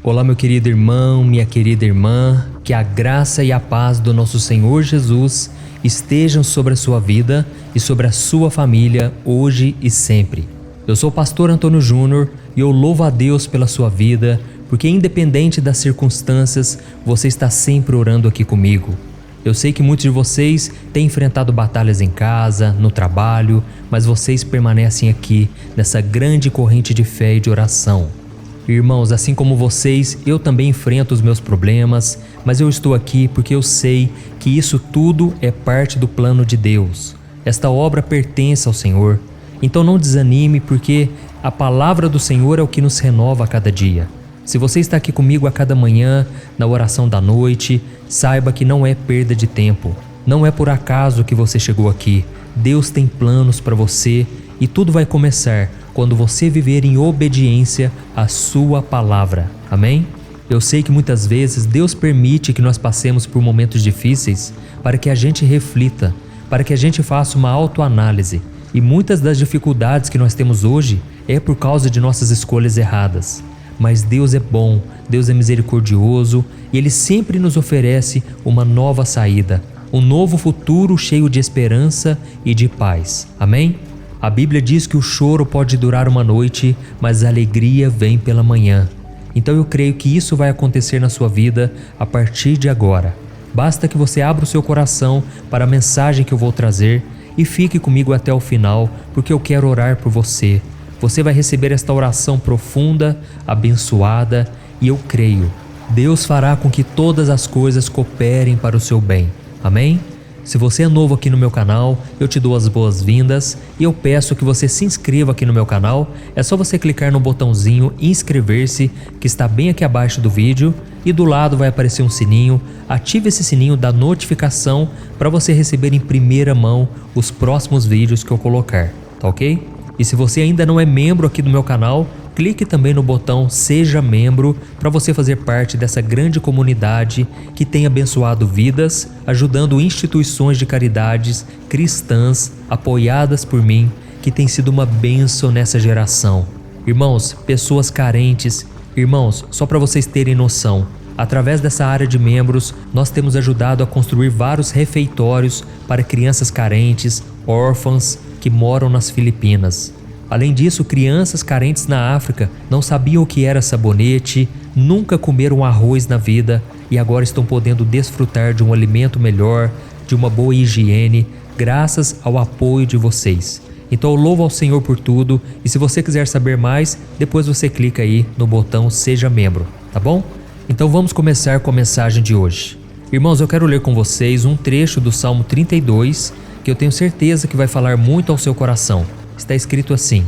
Olá, meu querido irmão, minha querida irmã, que a graça e a paz do nosso Senhor Jesus estejam sobre a sua vida e sobre a sua família hoje e sempre. Eu sou o pastor Antônio Júnior e eu louvo a Deus pela sua vida, porque independente das circunstâncias, você está sempre orando aqui comigo. Eu sei que muitos de vocês têm enfrentado batalhas em casa, no trabalho, mas vocês permanecem aqui nessa grande corrente de fé e de oração. Irmãos, assim como vocês, eu também enfrento os meus problemas, mas eu estou aqui porque eu sei que isso tudo é parte do plano de Deus. Esta obra pertence ao Senhor. Então não desanime, porque a palavra do Senhor é o que nos renova a cada dia. Se você está aqui comigo a cada manhã, na oração da noite, saiba que não é perda de tempo. Não é por acaso que você chegou aqui. Deus tem planos para você e tudo vai começar quando você viver em obediência à sua palavra. Amém? Eu sei que muitas vezes Deus permite que nós passemos por momentos difíceis para que a gente reflita, para que a gente faça uma autoanálise. E muitas das dificuldades que nós temos hoje é por causa de nossas escolhas erradas. Mas Deus é bom, Deus é misericordioso e Ele sempre nos oferece uma nova saída, um novo futuro cheio de esperança e de paz. Amém? A Bíblia diz que o choro pode durar uma noite, mas a alegria vem pela manhã. Então eu creio que isso vai acontecer na sua vida a partir de agora. Basta que você abra o seu coração para a mensagem que eu vou trazer e fique comigo até o final, porque eu quero orar por você. Você vai receber esta oração profunda, abençoada, e eu creio, Deus fará com que todas as coisas cooperem para o seu bem. Amém? Se você é novo aqui no meu canal, eu te dou as boas-vindas e eu peço que você se inscreva aqui no meu canal. É só você clicar no botãozinho inscrever-se, que está bem aqui abaixo do vídeo, e do lado vai aparecer um sininho. Ative esse sininho da notificação para você receber em primeira mão os próximos vídeos que eu colocar, tá ok? E se você ainda não é membro aqui do meu canal, clique também no botão Seja Membro para você fazer parte dessa grande comunidade que tem abençoado vidas, ajudando instituições de caridades cristãs apoiadas por mim, que tem sido uma bênção nessa geração. Irmãos, pessoas carentes, irmãos, só para vocês terem noção, através dessa área de membros, nós temos ajudado a construir vários refeitórios para crianças carentes, órfãs, que moram nas Filipinas. Além disso, crianças carentes na África não sabiam o que era sabonete, nunca comeram arroz na vida e agora estão podendo desfrutar de um alimento melhor, de uma boa higiene, graças ao apoio de vocês. Então eu louvo ao Senhor por tudo, e se você quiser saber mais, depois você clica aí no botão Seja Membro, tá bom? Então vamos começar com a mensagem de hoje. Irmãos, eu quero ler com vocês um trecho do Salmo 32, que eu tenho certeza que vai falar muito ao seu coração. Está escrito assim: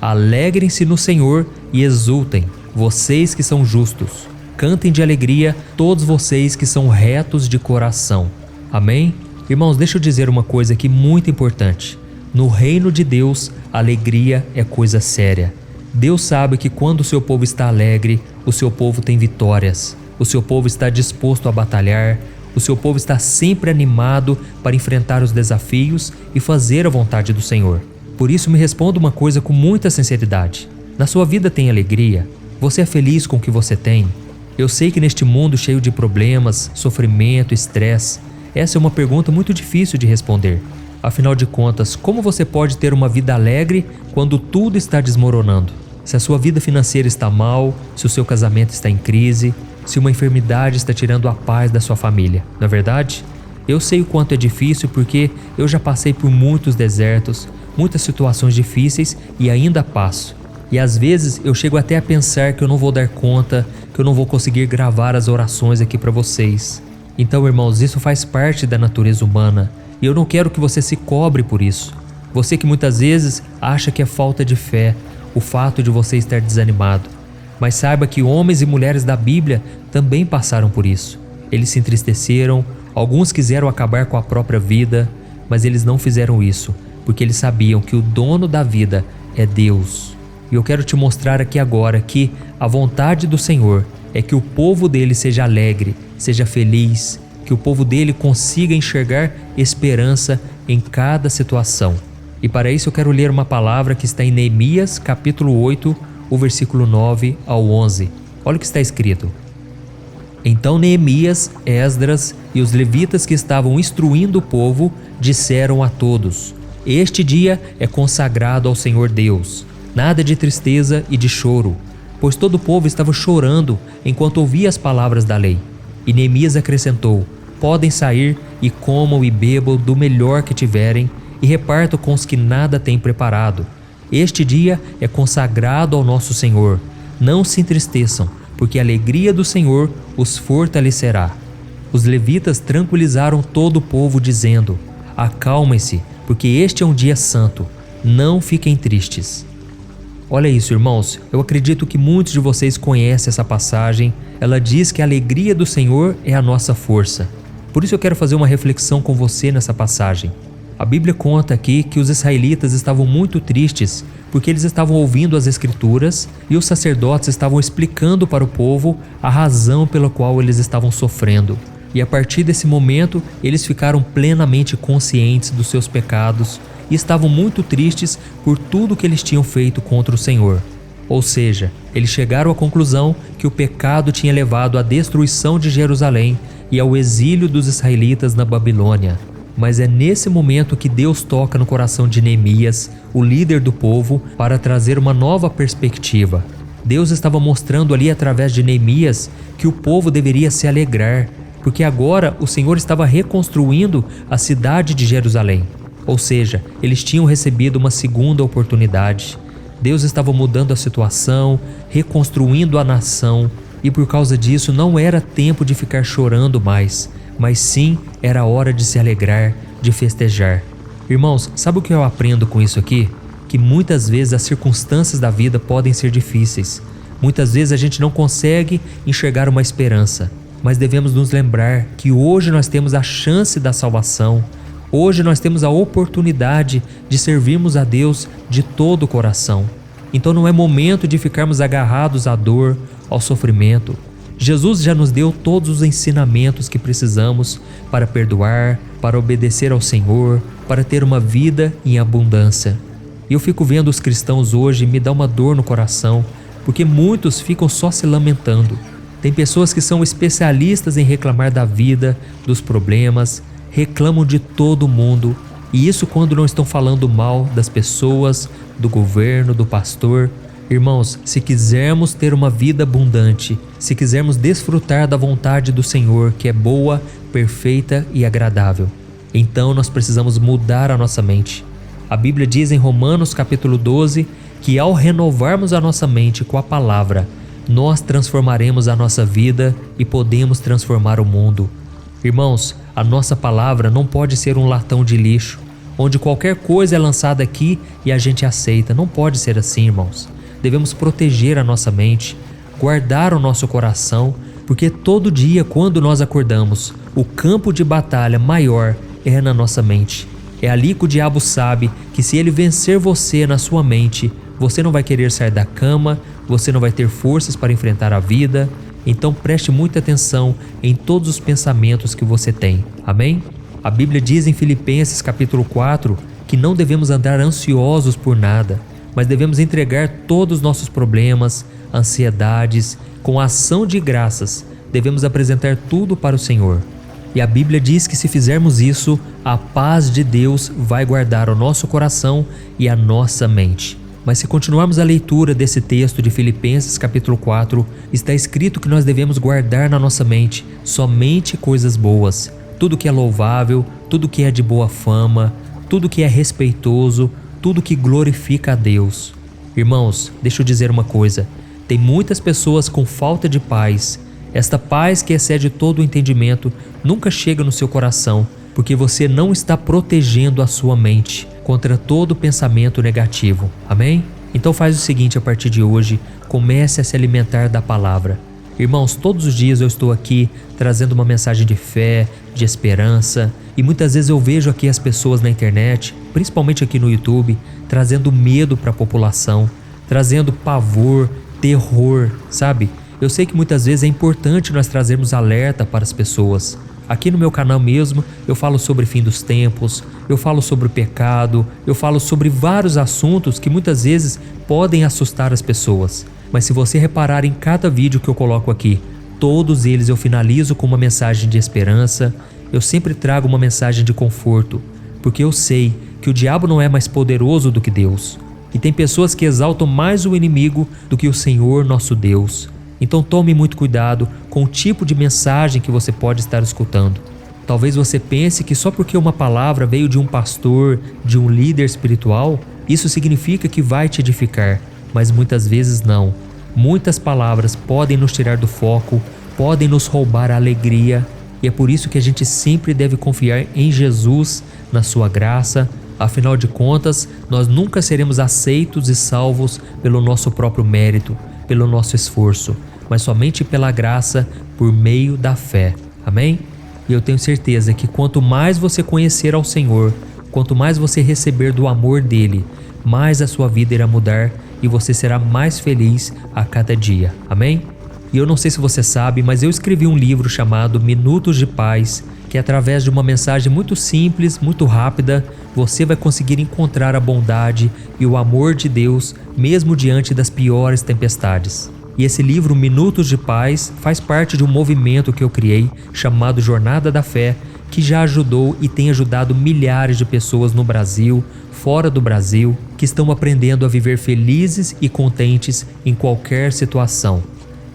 Alegrem-se no Senhor e exultem, vocês que são justos. Cantem de alegria, todos vocês que são retos de coração. Amém? Irmãos, deixa eu dizer uma coisa aqui muito importante. No reino de Deus, alegria é coisa séria. Deus sabe que quando o seu povo está alegre, o seu povo tem vitórias. O seu povo está disposto a batalhar. O seu povo está sempre animado para enfrentar os desafios e fazer a vontade do Senhor. Por isso me responda uma coisa com muita sinceridade. Na sua vida tem alegria? Você é feliz com o que você tem? Eu sei que neste mundo cheio de problemas, sofrimento, estresse, essa é uma pergunta muito difícil de responder. Afinal de contas, como você pode ter uma vida alegre quando tudo está desmoronando? Se a sua vida financeira está mal, se o seu casamento está em crise, se uma enfermidade está tirando a paz da sua família, não é verdade? Eu sei o quanto é difícil porque eu já passei por muitos desertos, muitas situações difíceis e ainda passo. E às vezes eu chego até a pensar que eu não vou dar conta, que eu não vou conseguir gravar as orações aqui para vocês. Então, irmãos, isso faz parte da natureza humana e eu não quero que você se cobre por isso. Você que muitas vezes acha que é falta de fé, o fato de você estar desanimado. Mas saiba que homens e mulheres da Bíblia também passaram por isso. Eles se entristeceram, alguns quiseram acabar com a própria vida, mas eles não fizeram isso, porque eles sabiam que o dono da vida é Deus. E eu quero te mostrar aqui agora que a vontade do Senhor é que o povo dele seja alegre, seja feliz, que o povo dele consiga enxergar esperança em cada situação. E para isso eu quero ler uma palavra que está em Neemias capítulo 8, o versículo 9 ao 11. Olha o que está escrito. Então Neemias, Esdras e os levitas que estavam instruindo o povo disseram a todos: Este dia é consagrado ao Senhor Deus. Nada de tristeza e de choro, pois todo o povo estava chorando enquanto ouvia as palavras da lei. E Neemias acrescentou: Podem sair e comam e bebam do melhor que tiverem e repartam com os que nada têm preparado. Este dia é consagrado ao nosso Senhor. Não se entristeçam, porque a alegria do Senhor os fortalecerá. Os levitas tranquilizaram todo o povo, dizendo: Acalmem-se, porque este é um dia santo. Não fiquem tristes. Olha isso, irmãos. Eu acredito que muitos de vocês conhecem essa passagem. Ela diz que a alegria do Senhor é a nossa força. Por isso eu quero fazer uma reflexão com você nessa passagem. A Bíblia conta aqui que os israelitas estavam muito tristes porque eles estavam ouvindo as Escrituras e os sacerdotes estavam explicando para o povo a razão pela qual eles estavam sofrendo. E a partir desse momento, eles ficaram plenamente conscientes dos seus pecados e estavam muito tristes por tudo que eles tinham feito contra o Senhor. Ou seja, eles chegaram à conclusão que o pecado tinha levado à destruição de Jerusalém e ao exílio dos israelitas na Babilônia. Mas é nesse momento que Deus toca no coração de Neemias, o líder do povo, para trazer uma nova perspectiva. Deus estava mostrando ali através de Neemias que o povo deveria se alegrar, porque agora o Senhor estava reconstruindo a cidade de Jerusalém. Ou seja, eles tinham recebido uma segunda oportunidade. Deus estava mudando a situação, reconstruindo a nação, e por causa disso não era tempo de ficar chorando mais, mas sim era hora de se alegrar, de festejar. Irmãos, sabe o que eu aprendo com isso aqui? Que muitas vezes as circunstâncias da vida podem ser difíceis. Muitas vezes a gente não consegue enxergar uma esperança, mas devemos nos lembrar que hoje nós temos a chance da salvação. Hoje nós temos a oportunidade de servirmos a Deus de todo o coração. Então não é momento de ficarmos agarrados à dor, ao sofrimento. Jesus já nos deu todos os ensinamentos que precisamos para perdoar, para obedecer ao Senhor, para ter uma vida em abundância. E eu fico vendo os cristãos hoje e me dá uma dor no coração, porque muitos ficam só se lamentando. Tem pessoas que são especialistas em reclamar da vida, dos problemas, reclamam de todo mundo, e isso quando não estão falando mal das pessoas, do governo, do pastor. Irmãos, se quisermos ter uma vida abundante, se quisermos desfrutar da vontade do Senhor, que é boa, perfeita e agradável, então nós precisamos mudar a nossa mente. A Bíblia diz em Romanos capítulo 12 que ao renovarmos a nossa mente com a palavra, nós transformaremos a nossa vida e podemos transformar o mundo. Irmãos, a nossa palavra não pode ser um latão de lixo, onde qualquer coisa é lançada aqui e a gente aceita. Não pode ser assim, irmãos. Devemos proteger a nossa mente, guardar o nosso coração, porque todo dia quando nós acordamos, o campo de batalha maior é na nossa mente. É ali que o diabo sabe que se ele vencer você na sua mente, você não vai querer sair da cama, você não vai ter forças para enfrentar a vida. Então preste muita atenção em todos os pensamentos que você tem. Amém? A Bíblia diz em Filipenses capítulo 4 que não devemos andar ansiosos por nada, mas devemos entregar todos os nossos problemas, ansiedades, com ação de graças. Devemos apresentar tudo para o Senhor. E a Bíblia diz que se fizermos isso, a paz de Deus vai guardar o nosso coração e a nossa mente. Mas se continuarmos a leitura desse texto de Filipenses capítulo 4, está escrito que nós devemos guardar na nossa mente somente coisas boas, tudo que é louvável, tudo que é de boa fama, tudo que é respeitoso, tudo que glorifica a Deus. Irmãos, deixa eu dizer uma coisa, tem muitas pessoas com falta de paz. Esta paz que excede todo o entendimento nunca chega no seu coração, porque você não está protegendo a sua mente contra todo pensamento negativo. Amém? Então faz o seguinte a partir de hoje, comece a se alimentar da palavra. Irmãos, todos os dias eu estou aqui trazendo uma mensagem de fé, de esperança, e muitas vezes eu vejo aqui as pessoas na internet, principalmente aqui no YouTube, trazendo medo para a população, trazendo pavor, terror, sabe? Eu sei que muitas vezes é importante nós trazermos alerta para as pessoas. Aqui no meu canal mesmo, eu falo sobre fim dos tempos, eu falo sobre o pecado, eu falo sobre vários assuntos que muitas vezes podem assustar as pessoas. mas se você reparar em cada vídeo que eu coloco aqui, todos eles eu finalizo com uma mensagem de esperança. Eu sempre trago uma mensagem de conforto, porque eu sei que o diabo não é mais poderoso do que Deus. E tem pessoas que exaltam mais o inimigo do que o Senhor nosso Deus. Então tome muito cuidado com o tipo de mensagem que você pode estar escutando. Talvez você pense que só porque uma palavra veio de um pastor, de um líder espiritual, isso significa que vai te edificar, mas muitas vezes não. Muitas palavras podem nos tirar do foco, podem nos roubar a alegria, e é por isso que a gente sempre deve confiar em Jesus, na sua graça. Afinal de contas, nós nunca seremos aceitos e salvos pelo nosso próprio mérito, pelo nosso esforço, mas somente pela graça, por meio da fé. Amém? E eu tenho certeza que quanto mais você conhecer ao Senhor, quanto mais você receber do amor dele, mais a sua vida irá mudar e você será mais feliz a cada dia. Amém? E eu não sei se você sabe, mas eu escrevi um livro chamado Minutos de Paz, que através de uma mensagem muito simples, muito rápida, você vai conseguir encontrar a bondade e o amor de Deus mesmo diante das piores tempestades. E esse livro, Minutos de Paz, faz parte de um movimento que eu criei chamado Jornada da Fé, que já ajudou e tem ajudado milhares de pessoas no Brasil, fora do Brasil, que estão aprendendo a viver felizes e contentes em qualquer situação.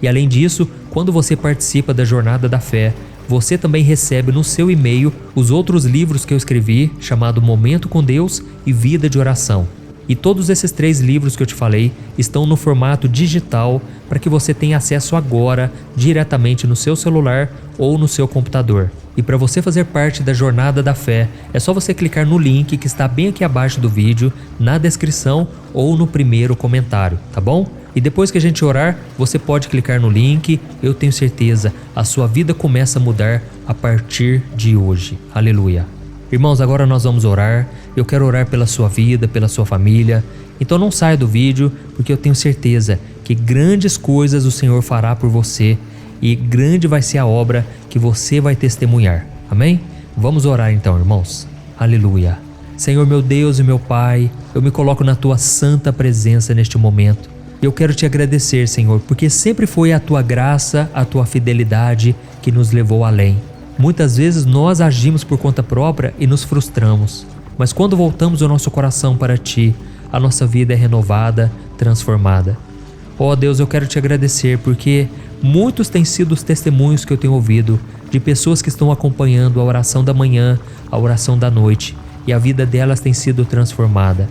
E além disso, quando você participa da Jornada da Fé, você também recebe no seu e-mail os outros livros que eu escrevi, chamado Momento com Deus e Vida de Oração. E todos esses 3 livros que eu te falei estão no formato digital para que você tenha acesso agora, diretamente no seu celular ou no seu computador. E para você fazer parte da Jornada da Fé, é só você clicar no link que está bem aqui abaixo do vídeo, na descrição ou no primeiro comentário, tá bom? E depois que a gente orar, você pode clicar no link. Eu tenho certeza, a sua vida começa a mudar a partir de hoje. Aleluia. Irmãos, agora nós vamos orar. Eu quero orar pela sua vida, pela sua família. Então não saia do vídeo, porque eu tenho certeza que grandes coisas o Senhor fará por você e grande vai ser a obra que você vai testemunhar. Amém? Vamos orar então, irmãos. Aleluia. Senhor, meu Deus e meu Pai, eu me coloco na tua santa presença neste momento. Eu quero te agradecer, Senhor, porque sempre foi a tua graça, a tua fidelidade que nos levou além. Muitas vezes nós agimos por conta própria e nos frustramos, mas quando voltamos o nosso coração para ti, a nossa vida é renovada, transformada. Ó Deus, eu quero te agradecer porque muitos têm sido os testemunhos que eu tenho ouvido de pessoas que estão acompanhando a oração da manhã, a oração da noite, e a vida delas tem sido transformada.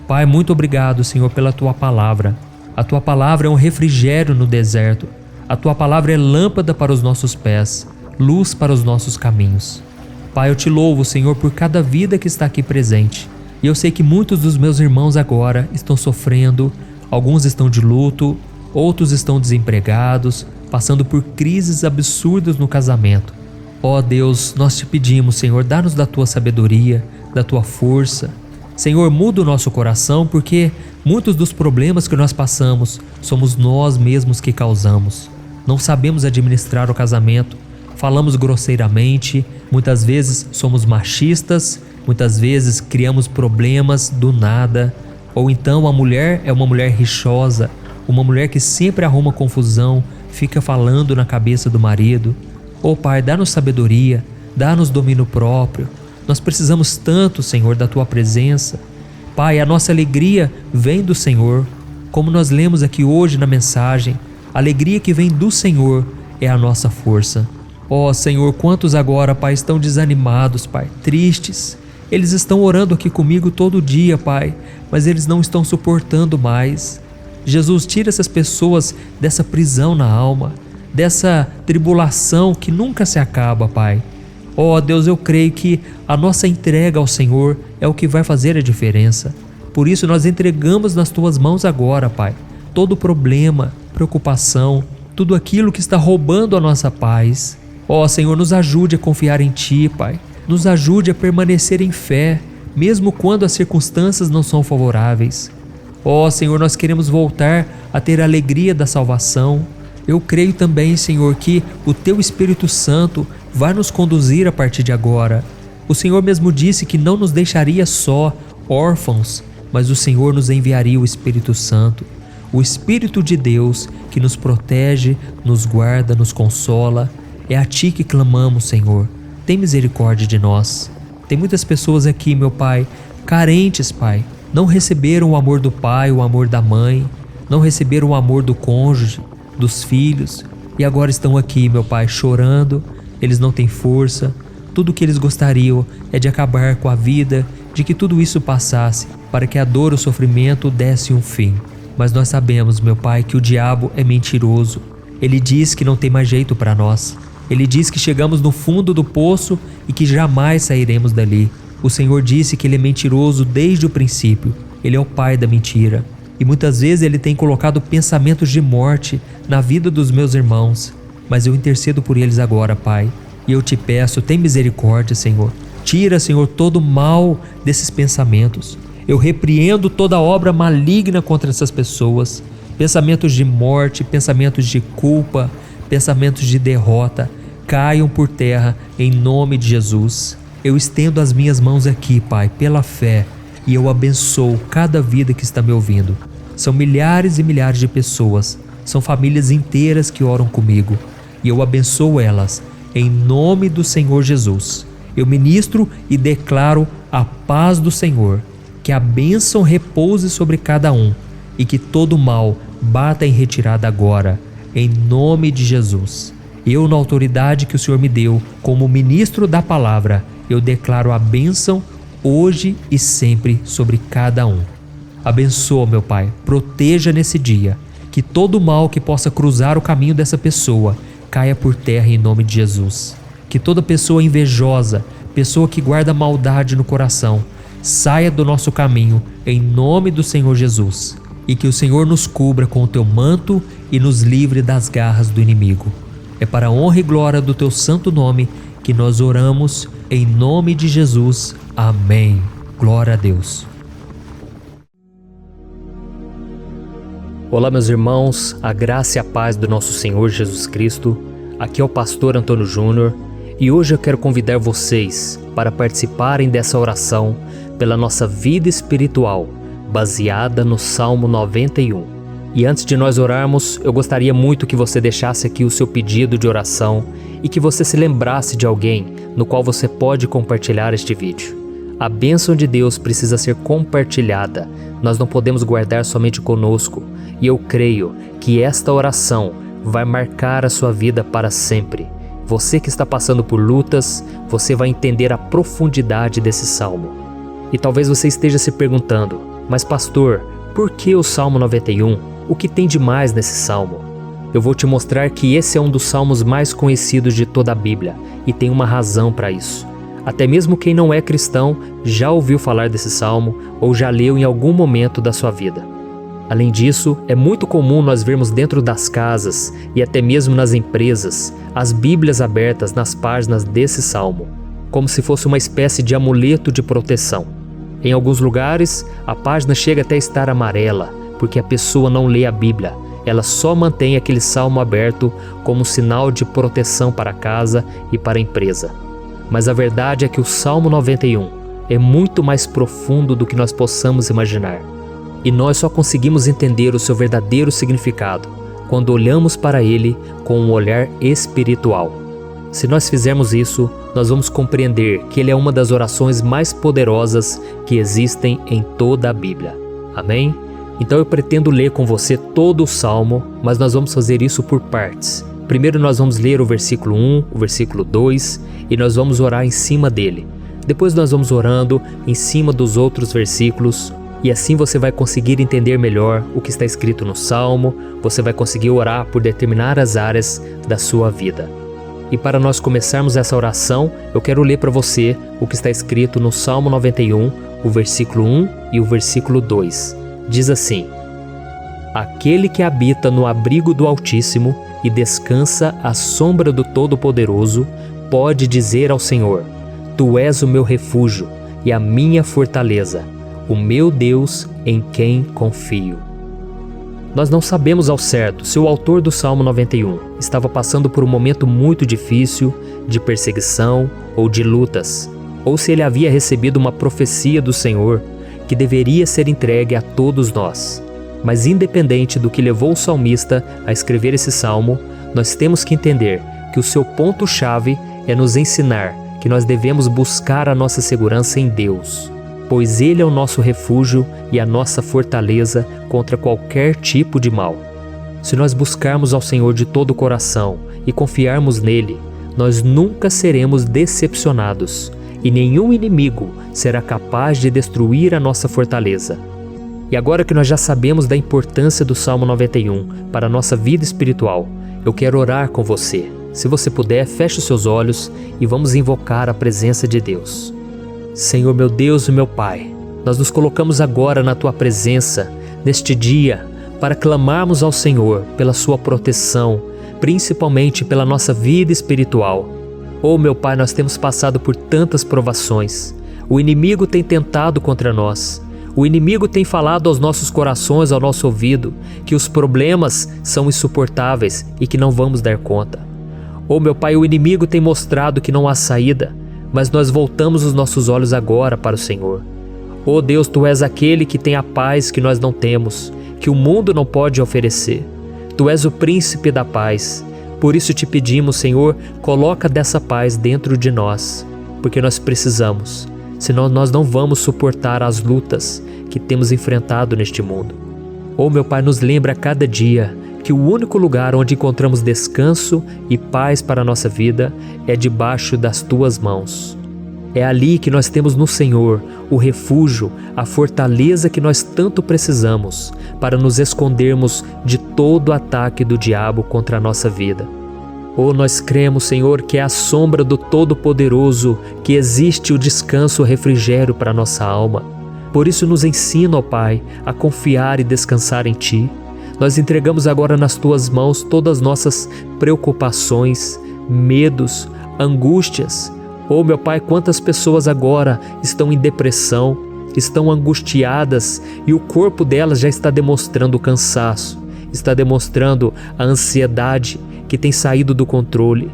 Pai, muito obrigado, Senhor, pela tua palavra. A tua palavra é um refrigério no deserto. A tua palavra é lâmpada para os nossos pés, luz para os nossos caminhos. Pai, eu te louvo, Senhor, por cada vida que está aqui presente. E eu sei que muitos dos meus irmãos agora estão sofrendo, alguns estão de luto, outros estão desempregados, passando por crises absurdas no casamento. Ó Deus, nós te pedimos, Senhor, dá-nos da tua sabedoria, da tua força. Senhor, muda o nosso coração, porque muitos dos problemas que nós passamos somos nós mesmos que causamos. Não sabemos administrar o casamento, falamos grosseiramente, muitas vezes somos machistas, muitas vezes criamos problemas do nada. Ou então a mulher é uma mulher rixosa, uma mulher que sempre arruma confusão, fica falando na cabeça do marido. Ó Pai, dá-nos sabedoria, dá-nos domínio próprio. Nós precisamos tanto, Senhor, da tua presença. Pai, a nossa alegria vem do Senhor. Como nós lemos aqui hoje na mensagem, a alegria que vem do Senhor é a nossa força. Ó Senhor, quantos agora, Pai, estão desanimados, Pai, tristes. Eles estão orando aqui comigo todo dia, Pai, mas eles não estão suportando mais. Jesus, tira essas pessoas dessa prisão na alma, dessa tribulação que nunca se acaba, Pai. Ó Deus, eu creio que a nossa entrega ao Senhor é o que vai fazer a diferença. Por isso nós entregamos nas tuas mãos agora, Pai, todo problema, preocupação, tudo aquilo que está roubando a nossa paz. Ó Senhor, nos ajude a confiar em ti, Pai. Nos ajude a permanecer em fé, mesmo quando as circunstâncias não são favoráveis. Ó Senhor, nós queremos voltar a ter a alegria da salvação. Eu creio também, Senhor, que o teu Espírito Santo vai nos conduzir a partir de agora. O Senhor mesmo disse que não nos deixaria só, órfãos, mas o Senhor nos enviaria o Espírito Santo. o Espírito de Deus que nos protege, nos guarda, nos consola. É a Ti que clamamos, Senhor. Tem misericórdia de nós. Tem muitas pessoas aqui, meu Pai, carentes, Pai. Não receberam o amor do pai, o amor da mãe, não receberam o amor do cônjuge, dos filhos, e agora estão aqui, meu Pai, chorando. Eles não têm força. Tudo o que eles gostariam é de acabar com a vida, de que tudo isso passasse, para que a dor e o sofrimento desse um fim. Mas nós sabemos, meu Pai, que o diabo é mentiroso. Ele diz que não tem mais jeito para nós. Ele diz que chegamos no fundo do poço e que jamais sairemos dali. O Senhor disse que ele é mentiroso desde o princípio. Ele é o pai da mentira. E muitas vezes ele tem colocado pensamentos de morte na vida dos meus irmãos. Mas eu intercedo por eles agora, Pai. E eu te peço, tem misericórdia, Senhor. Tira, Senhor, todo o mal desses pensamentos. Eu repreendo toda obra maligna contra essas pessoas. Pensamentos de morte, pensamentos de culpa, pensamentos de derrota, caiam por terra em nome de Jesus. Eu estendo as minhas mãos aqui, Pai, pela fé, e eu abençoo cada vida que está me ouvindo. São milhares e milhares de pessoas, são famílias inteiras que oram comigo, e eu abençoo elas em nome do Senhor Jesus. Eu ministro e declaro a paz do Senhor, que a bênção repouse sobre cada um e que todo mal bata em retirada agora, em nome de Jesus. Eu, na autoridade que o Senhor me deu como ministro da palavra, eu declaro a bênção hoje e sempre sobre cada um. Abençoa, meu Pai, proteja nesse dia, que todo mal que possa cruzar o caminho dessa pessoa caia por terra em nome de Jesus. Que toda pessoa invejosa, pessoa que guarda maldade no coração, saia do nosso caminho em nome do Senhor Jesus. E que o Senhor nos cubra com o teu manto e nos livre das garras do inimigo. É para a honra e glória do teu santo nome que nós oramos em nome de Jesus. Amém. Glória a Deus. Olá, meus irmãos, a graça e a paz do nosso Senhor Jesus Cristo. Aqui é o pastor Antônio Júnior e hoje eu quero convidar vocês para participarem dessa oração pela nossa vida espiritual, baseada no Salmo 91. E antes de nós orarmos, eu gostaria muito que você deixasse aqui o seu pedido de oração e que você se lembrasse de alguém no qual você pode compartilhar este vídeo. A bênção de Deus precisa ser compartilhada, nós não podemos guardar somente conosco, e eu creio que esta oração vai marcar a sua vida para sempre. Você que está passando por lutas, você vai entender a profundidade desse salmo. E talvez você esteja se perguntando, mas pastor, por que o Salmo 91? O que tem de mais nesse salmo? Eu vou te mostrar que esse é um dos salmos mais conhecidos de toda a Bíblia e tem uma razão para isso. Até mesmo quem não é cristão já ouviu falar desse salmo ou já leu em algum momento da sua vida. Além disso, é muito comum nós vermos dentro das casas e até mesmo nas empresas as Bíblias abertas nas páginas desse salmo, como se fosse uma espécie de amuleto de proteção. Em alguns lugares, a página chega até a estar amarela, porque a pessoa não lê a Bíblia, ela só mantém aquele salmo aberto como sinal de proteção para a casa e para a empresa. Mas a verdade é que o Salmo 91 é muito mais profundo do que nós possamos imaginar. E nós só conseguimos entender o seu verdadeiro significado quando olhamos para ele com um olhar espiritual. Se nós fizermos isso, nós vamos compreender que ele é uma das orações mais poderosas que existem em toda a Bíblia. Amém? Então eu pretendo ler com você todo o Salmo, mas nós vamos fazer isso por partes. Primeiro nós vamos ler o versículo 1, o versículo 2 e nós vamos orar em cima dele. Depois nós vamos orando em cima dos outros versículos e assim você vai conseguir entender melhor o que está escrito no Salmo, você vai conseguir orar por determinadas áreas da sua vida. E para nós começarmos essa oração, eu quero ler para você o que está escrito no Salmo 91, o versículo 1 e o versículo 2. Diz assim: Aquele que habita no abrigo do Altíssimo e descansa à sombra do Todo-Poderoso, pode dizer ao Senhor: Tu és o meu refúgio e a minha fortaleza, o meu Deus em quem confio. Nós não sabemos ao certo se o autor do Salmo 91 estava passando por um momento muito difícil, de perseguição ou de lutas, ou se ele havia recebido uma profecia do Senhor que deveria ser entregue a todos nós. Mas independente do que levou o salmista a escrever esse salmo, nós temos que entender que o seu ponto-chave é nos ensinar que nós devemos buscar a nossa segurança em Deus, pois Ele é o nosso refúgio e a nossa fortaleza contra qualquer tipo de mal. Se nós buscarmos ao Senhor de todo o coração e confiarmos nele, nós nunca seremos decepcionados e nenhum inimigo será capaz de destruir a nossa fortaleza. E agora que nós já sabemos da importância do Salmo 91 para a nossa vida espiritual, eu quero orar com você. Se você puder, feche os seus olhos e vamos invocar a presença de Deus. Senhor meu Deus e meu Pai, nós nos colocamos agora na Tua presença, neste dia, para clamarmos ao Senhor pela Sua proteção, principalmente pela nossa vida espiritual. Oh meu Pai, nós temos passado por tantas provações. O inimigo tem tentado contra nós. O inimigo tem falado aos nossos corações, ao nosso ouvido, que os problemas são insuportáveis e que não vamos dar conta. Oh meu Pai, o inimigo tem mostrado que não há saída, mas nós voltamos os nossos olhos agora para o Senhor. Oh Deus, Tu és aquele que tem a paz que nós não temos, que o mundo não pode oferecer. Tu és o príncipe da paz. Por isso te pedimos, Senhor, coloca dessa paz dentro de nós, porque nós precisamos. Senão nós não vamos suportar as lutas que temos enfrentado neste mundo. Oh meu Pai, nos lembra a cada dia que o único lugar onde encontramos descanso e paz para a nossa vida é debaixo das Tuas mãos. É ali que nós temos no Senhor o refúgio, a fortaleza que nós tanto precisamos para nos escondermos de todo ataque do diabo contra a nossa vida. Oh, nós cremos, Senhor, que é à sombra do Todo-Poderoso que existe o descanso, o refrigério para a nossa alma. Por isso nos ensina, ó Pai, a confiar e descansar em Ti. Nós entregamos agora nas Tuas mãos todas as nossas preocupações, medos, angústias. Oh, meu Pai, quantas pessoas agora estão em depressão, estão angustiadas e o corpo delas já está demonstrando cansaço, está demonstrando a ansiedade que tem saído do controle.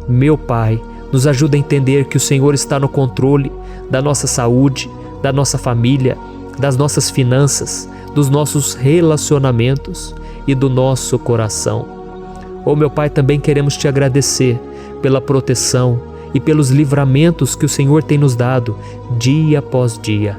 Meu Pai, nos ajuda a entender que o Senhor está no controle da nossa saúde, da nossa família, das nossas finanças, dos nossos relacionamentos e do nosso coração. Oh, meu Pai, também queremos Te agradecer pela proteção e pelos livramentos que o Senhor tem nos dado dia após dia.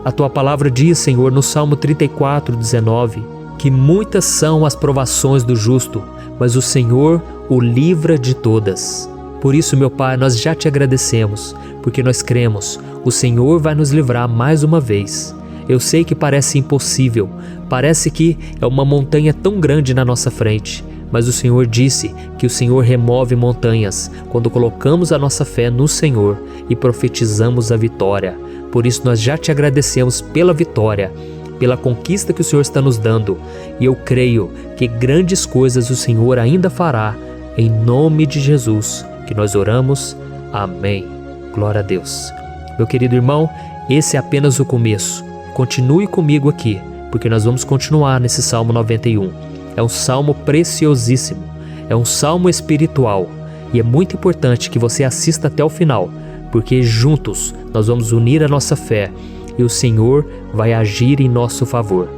A Tua palavra diz, Senhor, no Salmo 34:19, que muitas são as provações do justo, mas o Senhor o livra de todas. Por isso, meu Pai, nós já Te agradecemos, porque nós cremos, o Senhor vai nos livrar mais uma vez. Eu sei que parece impossível, parece que é uma montanha tão grande na nossa frente, mas o Senhor disse que o Senhor remove montanhas quando colocamos a nossa fé no Senhor e profetizamos a vitória. Por isso nós já Te agradecemos pela vitória, pela conquista que o Senhor está nos dando, e eu creio que grandes coisas o Senhor ainda fará, em nome de Jesus, que nós oramos. Amém. Glória a Deus. Meu querido irmão, esse é apenas o começo. Continue comigo aqui, porque nós vamos continuar nesse Salmo 91. É um salmo preciosíssimo, é um salmo espiritual, e é muito importante que você assista até o final, porque juntos nós vamos unir a nossa fé e o Senhor vai agir em nosso favor.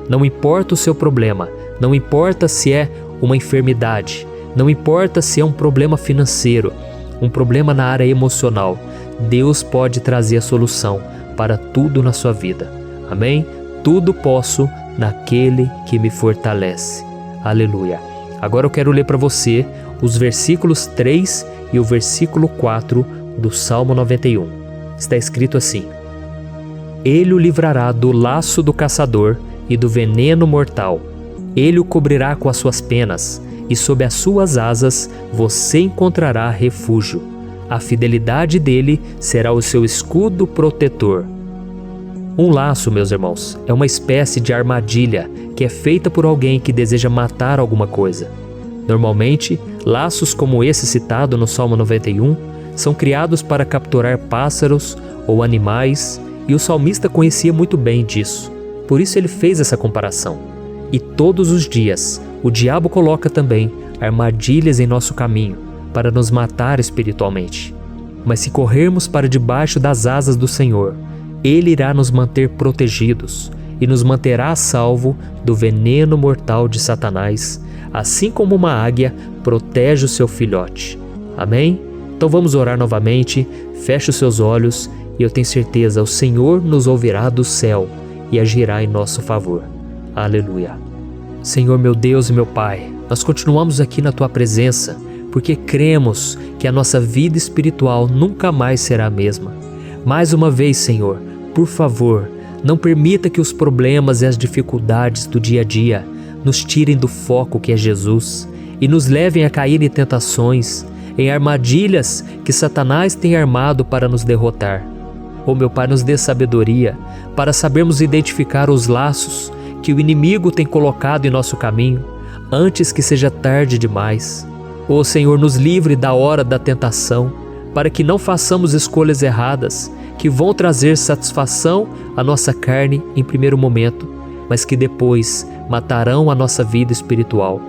Não importa o seu problema, não importa se é uma enfermidade, não importa se é um problema financeiro, um problema na área emocional, Deus pode trazer a solução para tudo na sua vida. Amém? Tudo posso naquele que me fortalece. Aleluia. Agora eu quero ler para você os versículos 3 e o versículo 4 do Salmo 91. Está escrito assim: Ele o livrará do laço do caçador e do veneno mortal. Ele o cobrirá com as suas penas, e sob as suas asas você encontrará refúgio. A fidelidade dele será o seu escudo protetor. Um laço, meus irmãos, é uma espécie de armadilha que é feita por alguém que deseja matar alguma coisa. Normalmente, laços como esse citado no Salmo 91 são criados para capturar pássaros ou animais, e o salmista conhecia muito bem disso. Por isso ele fez essa comparação. E todos os dias, o diabo coloca também armadilhas em nosso caminho para nos matar espiritualmente. Mas se corrermos para debaixo das asas do Senhor, Ele irá nos manter protegidos e nos manterá a salvo do veneno mortal de Satanás, assim como uma águia protege o seu filhote. Amém? Então vamos orar novamente, feche os seus olhos e eu tenho certeza, o Senhor nos ouvirá do céu e agirá em nosso favor. Aleluia. Senhor meu Deus e meu Pai, nós continuamos aqui na Tua presença, porque cremos que a nossa vida espiritual nunca mais será a mesma. Mais uma vez, Senhor, por favor, não permita que os problemas e as dificuldades do dia a dia nos tirem do foco que é Jesus e nos levem a cair em tentações, em armadilhas que Satanás tem armado para nos derrotar. Oh meu Pai, nos dê sabedoria para sabermos identificar os laços que o inimigo tem colocado em nosso caminho antes que seja tarde demais. Oh Senhor, nos livre da hora da tentação, para que não façamos escolhas erradas, que vão trazer satisfação à nossa carne em primeiro momento, mas que depois matarão a nossa vida espiritual.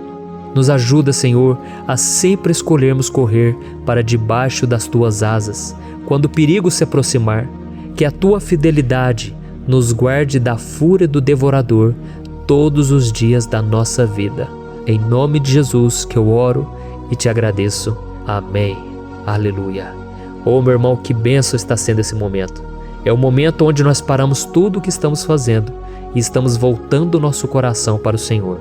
Nos ajuda, Senhor, a sempre escolhermos correr para debaixo das Tuas asas, quando o perigo se aproximar, que a Tua fidelidade nos guarde da fúria do devorador todos os dias da nossa vida. Em nome de Jesus que eu oro e te agradeço. Amém. Aleluia. Oh, meu irmão, que bênção está sendo esse momento. É o momento onde nós paramos tudo o que estamos fazendo e estamos voltando o nosso coração para o Senhor.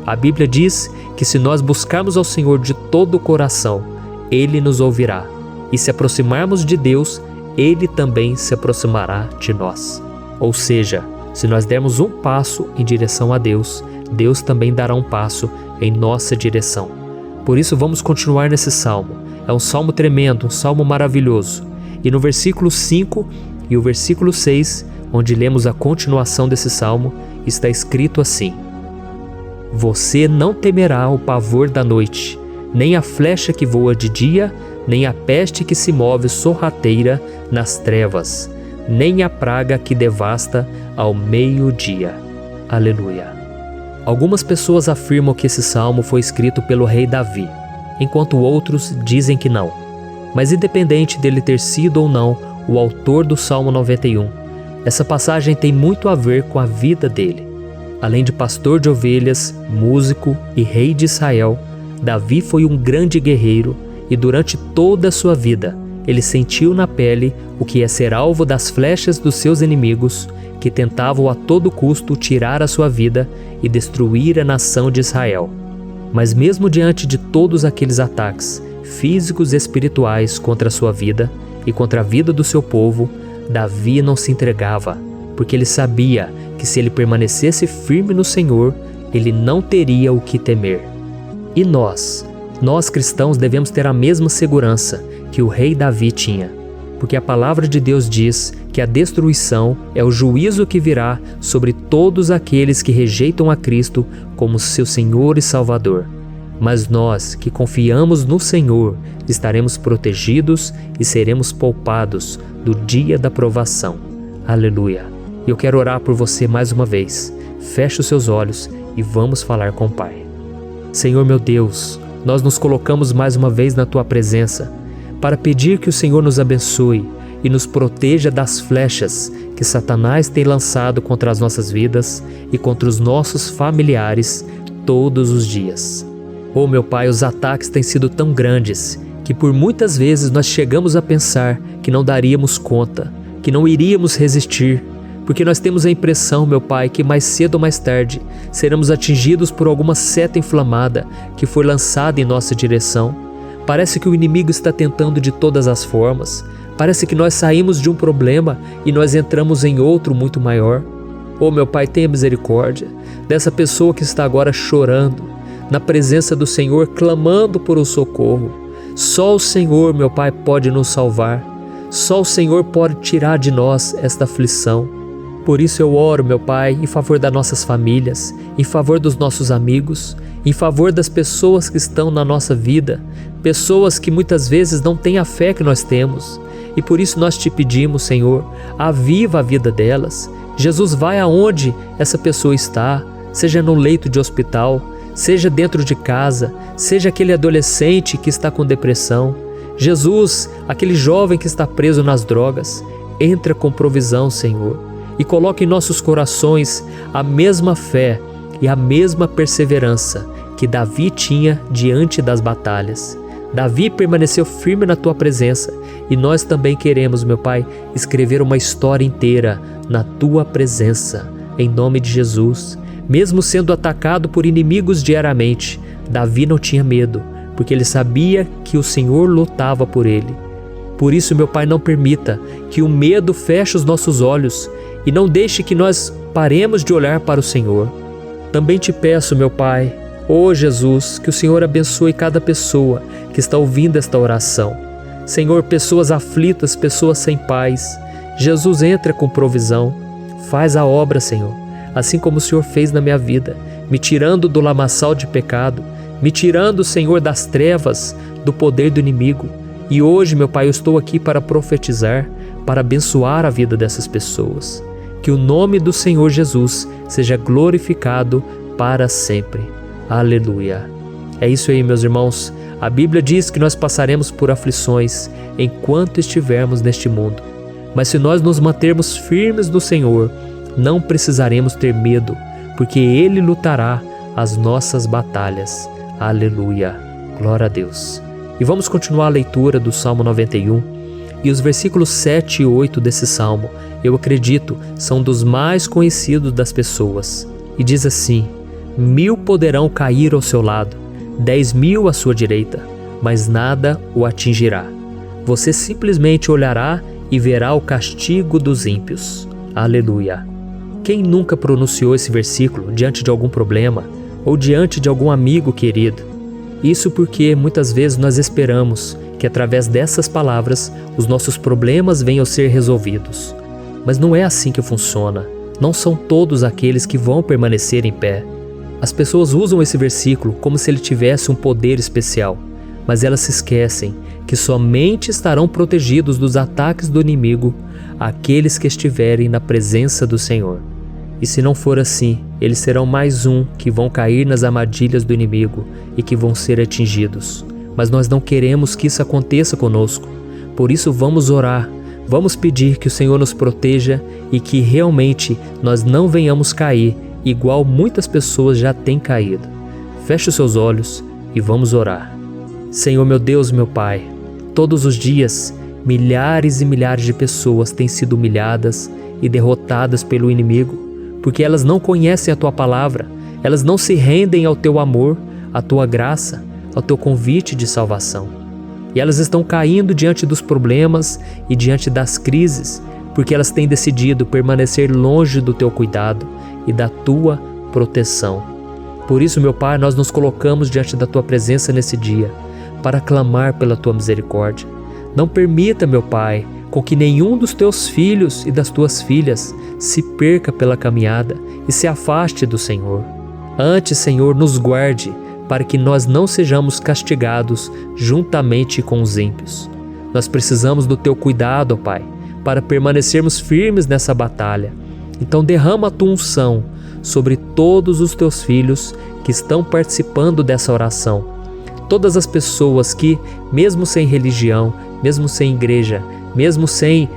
A Bíblia diz que se nós buscarmos ao Senhor de todo o coração, Ele nos ouvirá. E se aproximarmos de Deus, Ele também se aproximará de nós. Ou seja, se nós dermos um passo em direção a Deus, Deus também dará um passo em nossa direção. Por isso vamos continuar nesse salmo. É um salmo tremendo, um salmo maravilhoso. E no versículo 5 e o versículo 6, onde lemos a continuação desse salmo, está escrito assim: Você não temerá o pavor da noite, nem a flecha que voa de dia, nem a peste que se move sorrateira nas trevas, nem a praga que devasta ao meio-dia. Aleluia. Algumas pessoas afirmam que esse salmo foi escrito pelo rei Davi, enquanto outros dizem que não. Mas independente dele ter sido ou não o autor do Salmo 91, essa passagem tem muito a ver com a vida dele. Além de pastor de ovelhas, músico e rei de Israel, Davi foi um grande guerreiro e durante toda a sua vida ele sentiu na pele o que é ser alvo das flechas dos seus inimigos, que tentavam a todo custo tirar a sua vida e destruir a nação de Israel. Mas mesmo diante de todos aqueles ataques físicos e espirituais contra a sua vida e contra a vida do seu povo, Davi não se entregava, porque ele sabia que se ele permanecesse firme no Senhor, ele não teria o que temer. E nós cristãos devemos ter a mesma segurança que o rei Davi tinha, porque a palavra de Deus diz que a destruição é o juízo que virá sobre todos aqueles que rejeitam a Cristo como seu Senhor e Salvador. Mas nós que confiamos no Senhor estaremos protegidos e seremos poupados do dia da provação. Aleluia! E eu quero orar por você mais uma vez. Feche os seus olhos e vamos falar com o Pai. Senhor meu Deus, nós nos colocamos mais uma vez na Tua presença para pedir que o Senhor nos abençoe e nos proteja das flechas que Satanás tem lançado contra as nossas vidas e contra os nossos familiares todos os dias. Oh meu Pai, os ataques têm sido tão grandes que por muitas vezes nós chegamos a pensar que não daríamos conta, que não iríamos resistir, porque nós temos a impressão, meu Pai, que mais cedo ou mais tarde seremos atingidos por alguma seta inflamada que foi lançada em nossa direção. Parece que o inimigo está tentando de todas as formas. Parece que nós saímos de um problema e nós entramos em outro muito maior. Oh meu Pai, tenha misericórdia dessa pessoa que está agora chorando, na presença do Senhor, clamando por um socorro. Só o Senhor, meu Pai, pode nos salvar. Só o Senhor pode tirar de nós esta aflição. Por isso eu oro, meu Pai, em favor das nossas famílias, em favor dos nossos amigos, em favor das pessoas que estão na nossa vida, pessoas que muitas vezes não têm a fé que nós temos. E por isso nós te pedimos, Senhor, aviva a vida delas. Jesus, vai aonde essa pessoa está, seja no leito de hospital, seja dentro de casa, seja aquele adolescente que está com depressão. Jesus, aquele jovem que está preso nas drogas, entra com provisão, Senhor. e coloque em nossos corações a mesma fé e a mesma perseverança que Davi tinha diante das batalhas. Davi permaneceu firme na tua presença e nós também queremos, meu Pai, escrever uma história inteira na tua presença, em nome de Jesus. Mesmo sendo atacado por inimigos diariamente, Davi não tinha medo, porque ele sabia que o Senhor lutava por ele. Por isso, meu Pai, não permita que o medo feche os nossos olhos e não deixe que nós paremos de olhar para o Senhor. Também te peço, meu Pai, ó Jesus, que o Senhor abençoe cada pessoa que está ouvindo esta oração. Senhor, pessoas aflitas, pessoas sem paz. Jesus, entra com provisão. Faz a obra, Senhor, assim como o Senhor fez na minha vida, me tirando do lamaçal de pecado, me tirando, Senhor, das trevas, do poder do inimigo. E hoje, meu Pai, eu estou aqui para profetizar, para abençoar a vida dessas pessoas. Que o nome do Senhor Jesus seja glorificado para sempre. Aleluia. É isso aí, meus irmãos. A Bíblia diz que nós passaremos por aflições enquanto estivermos neste mundo. Mas se nós nos mantermos firmes no Senhor, não precisaremos ter medo, porque Ele lutará as nossas batalhas. Aleluia. Glória a Deus. E vamos continuar a leitura do Salmo 91. E os versículos 7 e 8 desse Salmo, eu acredito, são dos mais conhecidos das pessoas. E diz assim: 1000 poderão cair ao seu lado, 10.000 à sua direita, mas nada o atingirá. Você simplesmente olhará e verá o castigo dos ímpios. Aleluia. Quem nunca pronunciou esse versículo diante de algum problema ou diante de algum amigo querido? Isso porque muitas vezes nós esperamos que através dessas palavras os nossos problemas venham a ser resolvidos. Mas não é assim que funciona. Não são todos aqueles que vão permanecer em pé. As pessoas usam esse versículo como se ele tivesse um poder especial, mas elas se esquecem que somente estarão protegidos dos ataques do inimigo aqueles que estiverem na presença do Senhor. E se não for assim, eles serão mais um que vão cair nas armadilhas do inimigo e que vão ser atingidos. Mas nós não queremos que isso aconteça conosco. Por isso vamos orar, vamos pedir que o Senhor nos proteja e que realmente nós não venhamos cair igual muitas pessoas já têm caído. Feche os seus olhos e vamos orar. Senhor, meu Deus, meu Pai, todos os dias milhares e milhares de pessoas têm sido humilhadas e derrotadas pelo inimigo, porque elas não conhecem a Tua palavra, elas não se rendem ao Teu amor, à Tua graça, ao Teu convite de salvação. E elas estão caindo diante dos problemas e diante das crises, porque elas têm decidido permanecer longe do Teu cuidado e da Tua proteção. Por isso, meu Pai, nós nos colocamos diante da Tua presença nesse dia, para clamar pela Tua misericórdia. Não permita, meu Pai, com que nenhum dos Teus filhos e das Tuas filhas se perca pela caminhada e se afaste do Senhor. Antes, Senhor, nos guarde, para que nós não sejamos castigados juntamente com os ímpios. Nós precisamos do Teu cuidado, ó Pai, para permanecermos firmes nessa batalha. Então derrama a Tua unção sobre todos os Teus filhos que estão participando dessa oração. Todas as pessoas que, mesmo sem religião, mesmo sem igreja, mesmo sem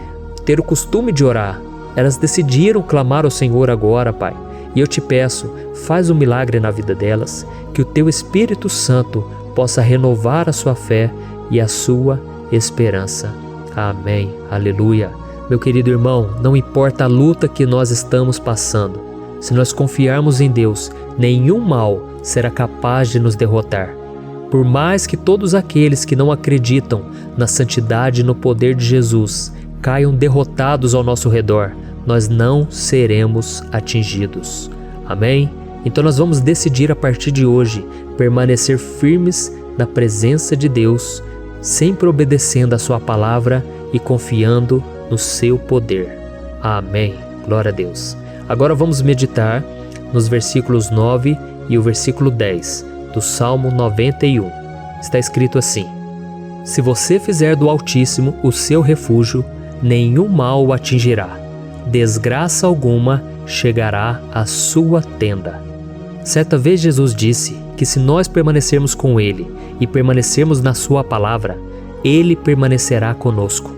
ter o costume de orar, elas decidiram clamar ao Senhor agora, Pai. E eu te peço, faz um milagre na vida delas, que o Teu Espírito Santo possa renovar a sua fé e a sua esperança. Amém. Aleluia. Meu querido irmão, não importa a luta que nós estamos passando, se nós confiarmos em Deus, nenhum mal será capaz de nos derrotar. Por mais que todos aqueles que não acreditam na santidade e no poder de Jesus caiam derrotados ao nosso redor, nós não seremos atingidos. Amém? Então nós vamos decidir a partir de hoje permanecer firmes na presença de Deus, sempre obedecendo a Sua palavra e confiando no Seu poder. Amém. Glória a Deus. Agora vamos meditar nos versículos 9 e o versículo 10 do Salmo 91. Está escrito assim: Se você fizer do Altíssimo o seu refúgio, nenhum mal o atingirá. Desgraça alguma chegará à sua tenda. Certa vez Jesus disse que se nós permanecermos com Ele e permanecermos na Sua palavra, Ele permanecerá conosco.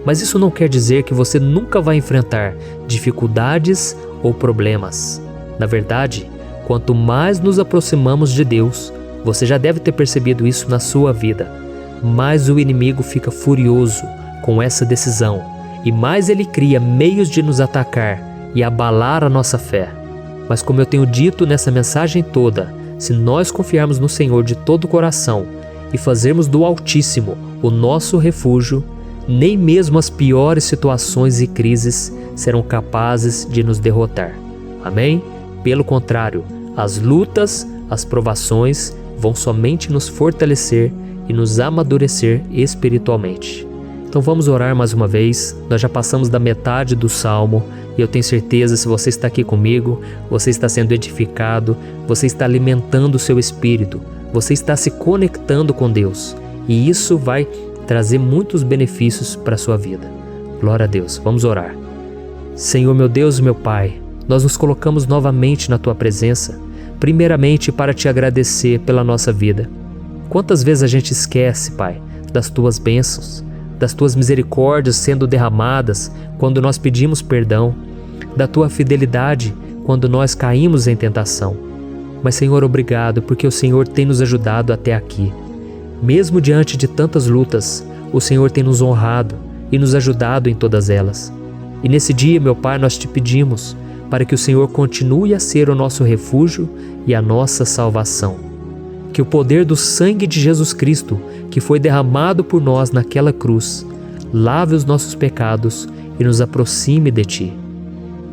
Mas isso não quer dizer que você nunca vai enfrentar dificuldades ou problemas. Na verdade, quanto mais nos aproximamos de Deus, você já deve ter percebido isso na sua vida, mais o inimigo fica furioso com essa decisão e mais ele cria meios de nos atacar e abalar a nossa fé. Mas como eu tenho dito nessa mensagem toda, se nós confiarmos no Senhor de todo o coração e fazermos do Altíssimo o nosso refúgio, nem mesmo as piores situações e crises serão capazes de nos derrotar. Amém? Pelo contrário, as lutas, as provações vão somente nos fortalecer e nos amadurecer espiritualmente. Então vamos orar mais uma vez. Nós já passamos da metade do Salmo e eu tenho certeza, se você está aqui comigo, você está sendo edificado, você está alimentando o seu espírito, você está se conectando com Deus e isso vai trazer muitos benefícios para a sua vida. Glória a Deus. Vamos orar. Senhor, meu Deus e meu Pai, nós nos colocamos novamente na Tua presença, primeiramente para Te agradecer pela nossa vida. Quantas vezes a gente esquece, Pai, das Tuas bênçãos, das Tuas misericórdias sendo derramadas quando nós pedimos perdão, da Tua fidelidade quando nós caímos em tentação. Mas, Senhor, obrigado, porque o Senhor tem nos ajudado até aqui. Mesmo diante de tantas lutas, o Senhor tem nos honrado e nos ajudado em todas elas. E nesse dia, meu Pai, nós Te pedimos para que o Senhor continue a ser o nosso refúgio e a nossa salvação. Que o poder do sangue de Jesus Cristo, que foi derramado por nós naquela cruz, lave os nossos pecados e nos aproxime de Ti.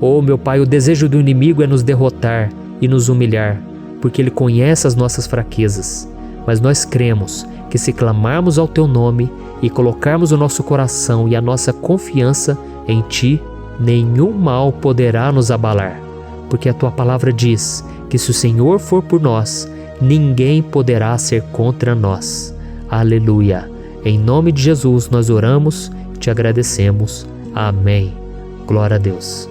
Oh, meu Pai, o desejo do inimigo é nos derrotar e nos humilhar, porque ele conhece as nossas fraquezas. Mas nós cremos que se clamarmos ao Teu nome e colocarmos o nosso coração e a nossa confiança em Ti, nenhum mal poderá nos abalar, porque a Tua palavra diz que se o Senhor for por nós, ninguém poderá ser contra nós. Aleluia! Em nome de Jesus nós oramos e Te agradecemos. Amém. Glória a Deus.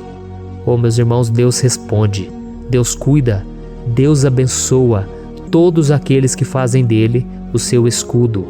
Oh, meus irmãos, Deus responde, Deus cuida, Deus abençoa todos aqueles que fazem dele o seu escudo.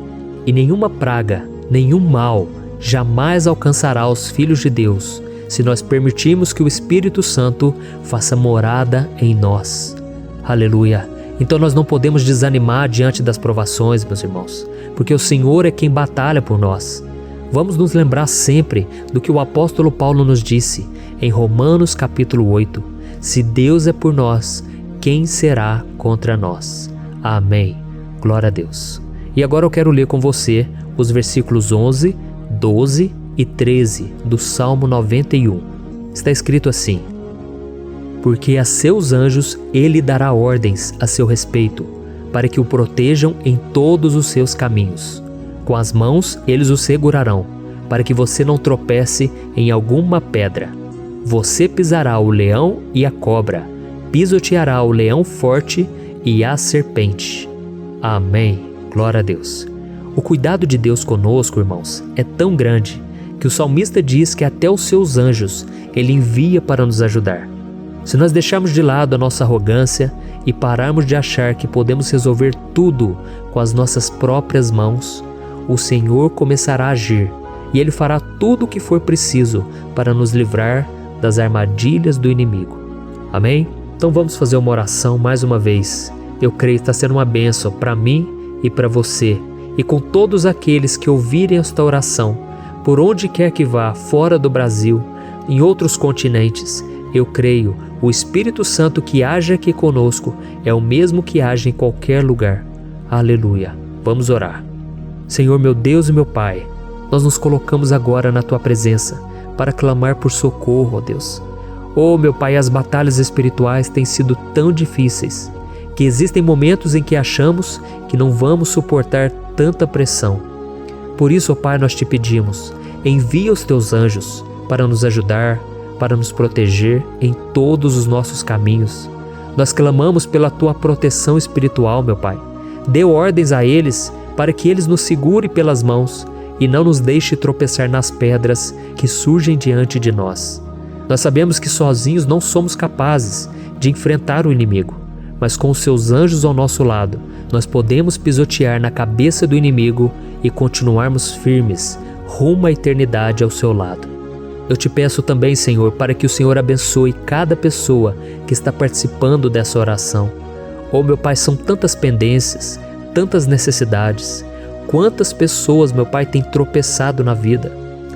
E nenhuma praga, nenhum mal jamais alcançará os filhos de Deus, se nós permitirmos que o Espírito Santo faça morada em nós. Aleluia! Então nós não podemos desanimar diante das provações, meus irmãos, porque o Senhor é quem batalha por nós. Vamos nos lembrar sempre do que o apóstolo Paulo nos disse em Romanos capítulo 8. Se Deus é por nós, quem será contra nós? Amém. Glória a Deus. E agora eu quero ler com você os versículos 11, 12 e 13 do Salmo 91. Está escrito assim: porque a seus anjos ele dará ordens a seu respeito, para que o protejam em todos os seus caminhos. Com as mãos eles o segurarão, para que você não tropece em alguma pedra. Você pisará o leão e a cobra, pisoteará o leão forte e a serpente. Amém. Glória a Deus. O cuidado de Deus conosco, irmãos, é tão grande que o salmista diz que até os seus anjos ele envia para nos ajudar. Se nós deixarmos de lado a nossa arrogância e pararmos de achar que podemos resolver tudo com as nossas próprias mãos, o Senhor começará a agir e Ele fará tudo o que for preciso para nos livrar das armadilhas do inimigo. Amém? Então vamos fazer uma oração mais uma vez. Eu creio que está sendo uma bênção para mim e para você, e com todos aqueles que ouvirem esta oração, por onde quer que vá, fora do Brasil, em outros continentes. Eu creio, o Espírito Santo que age aqui conosco é o mesmo que age em qualquer lugar. Aleluia. Vamos orar. Senhor, meu Deus e meu Pai, nós nos colocamos agora na Tua presença para clamar por socorro, ó Deus. Oh, meu Pai, as batalhas espirituais têm sido tão difíceis que existem momentos em que achamos que não vamos suportar tanta pressão. Por isso, ó Pai, nós Te pedimos, envia os Teus anjos para nos ajudar, para nos proteger em todos os nossos caminhos. Nós clamamos pela Tua proteção espiritual, meu Pai. Dê ordens a eles para que eles nos segurem pelas mãos e não nos deixe tropeçar nas pedras que surgem diante de nós. Nós sabemos que sozinhos não somos capazes de enfrentar o inimigo, mas com os Seus anjos ao nosso lado, nós podemos pisotear na cabeça do inimigo e continuarmos firmes, rumo à eternidade ao seu lado. Eu te peço também, Senhor, para que o Senhor abençoe cada pessoa que está participando dessa oração. Oh, meu Pai, são tantas pendências, tantas necessidades. Quantas pessoas, meu Pai, têm tropeçado na vida.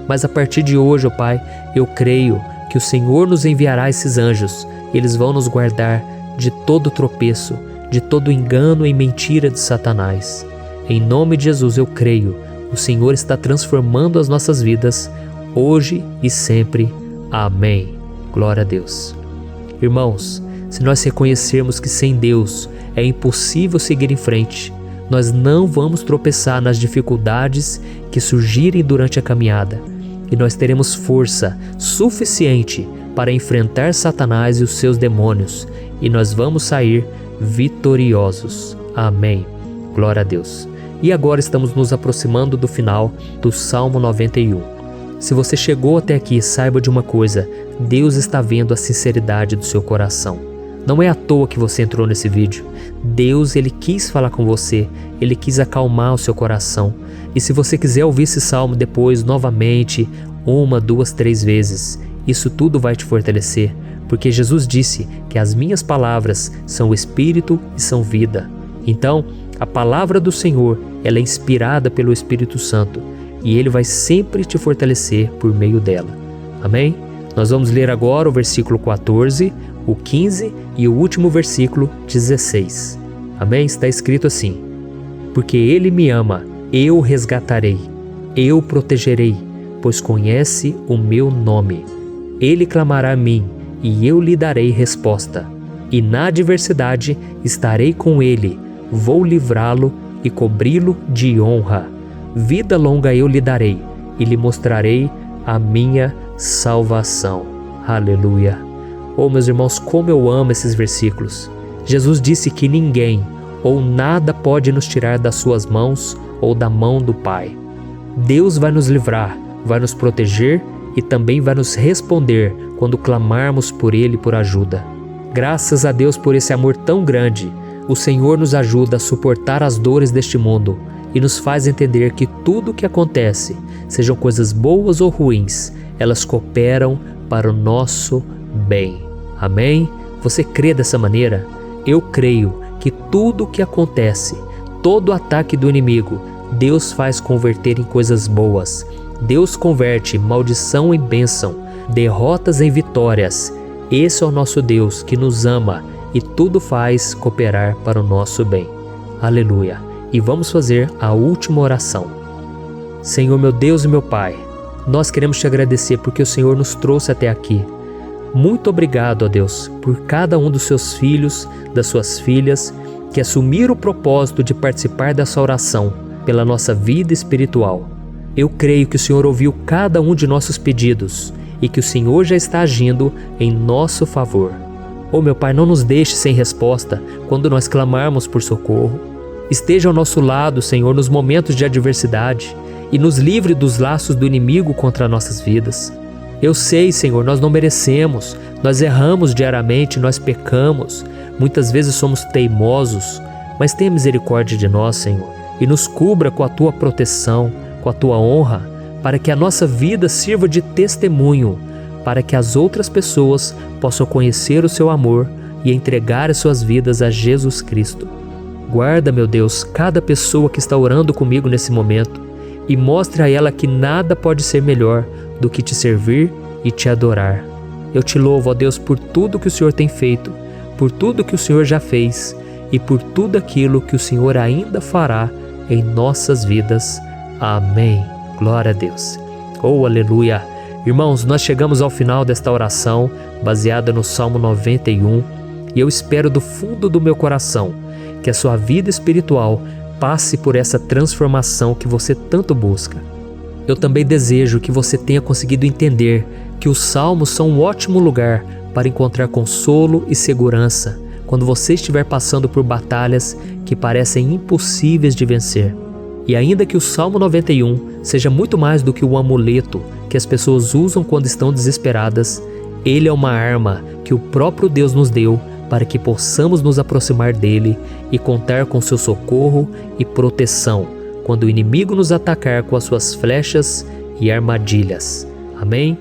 Mas a partir de hoje, oh Pai, eu creio que o Senhor nos enviará esses anjos. Eles vão nos guardar de todo tropeço, de todo engano e mentira de Satanás. Em nome de Jesus eu creio, o Senhor está transformando as nossas vidas, hoje e sempre. Amém. Glória a Deus. Irmãos, se nós reconhecermos que sem Deus é impossível seguir em frente, nós não vamos tropeçar nas dificuldades que surgirem durante a caminhada, e nós teremos força suficiente para enfrentar Satanás e os seus demônios, e nós vamos sair vitoriosos. Amém. Glória a Deus. E agora estamos nos aproximando do final do Salmo 91. Se você chegou até aqui, saiba de uma coisa: Deus está vendo a sinceridade do seu coração. Não é à toa que você entrou nesse vídeo. Deus, Ele quis falar com você, Ele quis acalmar o seu coração. E se você quiser ouvir esse salmo depois, novamente, 1, 2, 3 vezes, isso tudo vai te fortalecer, porque Jesus disse que as minhas palavras são espírito e são vida. Então, a palavra do Senhor, ela é inspirada pelo Espírito Santo, e Ele vai sempre te fortalecer por meio dela. Amém? Nós vamos ler agora o versículo 14, o 15 e o último versículo 16. Amém? Está escrito assim: porque Ele me ama, eu o resgatarei, eu o protegerei, pois conhece o meu nome. Ele clamará a mim, e eu lhe darei resposta. E na adversidade estarei com ele, vou livrá-lo e cobri-lo de honra. Vida longa eu lhe darei, e lhe mostrarei a minha salvação. Aleluia. Oh, meus irmãos, como eu amo esses versículos. Jesus disse que ninguém ou nada pode nos tirar das suas mãos ou da mão do Pai. Deus vai nos livrar, vai nos proteger e também vai nos responder quando clamarmos por Ele por ajuda. Graças a Deus por esse amor tão grande, o Senhor nos ajuda a suportar as dores deste mundo e nos faz entender que tudo o que acontece, sejam coisas boas ou ruins, elas cooperam para o nosso bem. Amém? Você crê dessa maneira? Eu creio que tudo o que acontece, todo ataque do inimigo, Deus faz converter em coisas boas. Deus converte maldição em bênção, derrotas em vitórias. Esse é o nosso Deus que nos ama e tudo faz cooperar para o nosso bem. Aleluia! E vamos fazer a última oração. Senhor, meu Deus e meu Pai, nós queremos te agradecer porque o Senhor nos trouxe até aqui. Muito obrigado, ó Deus, por cada um dos seus filhos, das suas filhas, que assumiram o propósito de participar dessa oração pela nossa vida espiritual. Eu creio que o Senhor ouviu cada um de nossos pedidos e que o Senhor já está agindo em nosso favor. Oh, meu Pai, não nos deixe sem resposta quando nós clamarmos por socorro. Esteja ao nosso lado, Senhor, nos momentos de adversidade e nos livre dos laços do inimigo contra nossas vidas. Eu sei, Senhor, nós não merecemos, nós erramos diariamente, nós pecamos, muitas vezes somos teimosos, mas tenha misericórdia de nós, Senhor, e nos cubra com a Tua proteção, com a Tua honra, para que a nossa vida sirva de testemunho, para que as outras pessoas possam conhecer o Seu amor e entregar as suas vidas a Jesus Cristo. Guarda, meu Deus, cada pessoa que está orando comigo nesse momento e mostre a ela que nada pode ser melhor do que te servir e te adorar. Eu te louvo, ó Deus, por tudo que o Senhor tem feito, por tudo que o Senhor já fez e por tudo aquilo que o Senhor ainda fará em nossas vidas. Amém. Glória a Deus. Oh, aleluia. Irmãos, nós chegamos ao final desta oração baseada no Salmo 91 e eu espero do fundo do meu coração que a sua vida espiritual passe por essa transformação que você tanto busca. Eu também desejo que você tenha conseguido entender que os salmos são um ótimo lugar para encontrar consolo e segurança quando você estiver passando por batalhas que parecem impossíveis de vencer. E ainda que o Salmo 91 seja muito mais do que um amuleto que as pessoas usam quando estão desesperadas, ele é uma arma que o próprio Deus nos deu para que possamos nos aproximar dele e contar com seu socorro e proteção quando o inimigo nos atacar com as suas flechas e armadilhas. Amém?